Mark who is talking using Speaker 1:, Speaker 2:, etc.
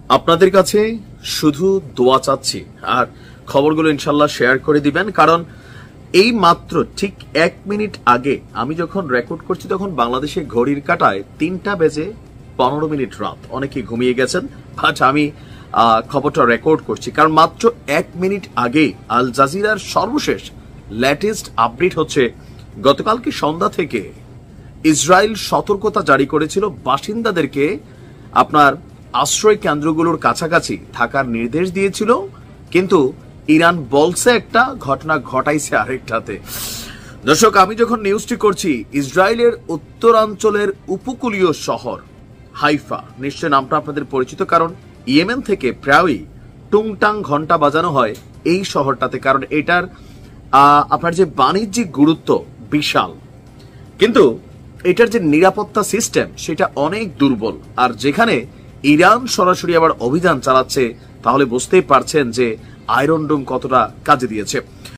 Speaker 1: আপনাদের কাছে শুধু দোয়া চাচ্ছি, আর খবরগুলো ইনশাল্লাহ শেয়ার করে দিবেন। কারণ এই মাত্র ঠিক 1 মিনিট আগে আমি যখন রেকর্ড করছি তখন বাংলাদেশে ঘড়ির কাঁটায় 3:15 রাত। অনেকে ঘুমিয়ে গেছেন, বাট আমি খবরটা রেকর্ড করছি কারণ মাত্র 1 মিনিট আগে আল জাজিরার সর্বশেষ লেটেস্ট আপডেট হচ্ছে গতকালকে সন্ধ্যা থেকে ইসরায়েল সতর্কতা জারি করেছিল বাসিন্দাদেরকে আপনার আশ্রয় কেন্দ্রগুলোর কাছাকাছি থাকার নির্দেশ দিয়েছিল, কিন্তু ইরান বলছে একটা, ঘটনা ঘটাইছে আরেকটাতে। দর্শক, আমি যখন নিউজটি করছি ইসরায়েলের উত্তরাঞ্চলের উপকূলীয় শহর হাইফা, নিশ্চয় নামটা আপনাদের পরিচিত, কারণ ইয়েমেন থেকে প্রায়ই টুংটাং ঘন্টা বাজানো হয় এই শহরটাতে, কারণ এটার আপনার যে বাণিজ্যিক গুরুত্ব বিশাল, কিন্তু এটার যে নিরাপত্তা সিস্টেম সেটা অনেক দুর্বল। আর যেখানে ইরান সরাসরি আবার অভিযান চালাচ্ছে, তাহলে বুঝতেই পারছেন যে আয়রন ডোম কতটা কাজে দিয়েছে।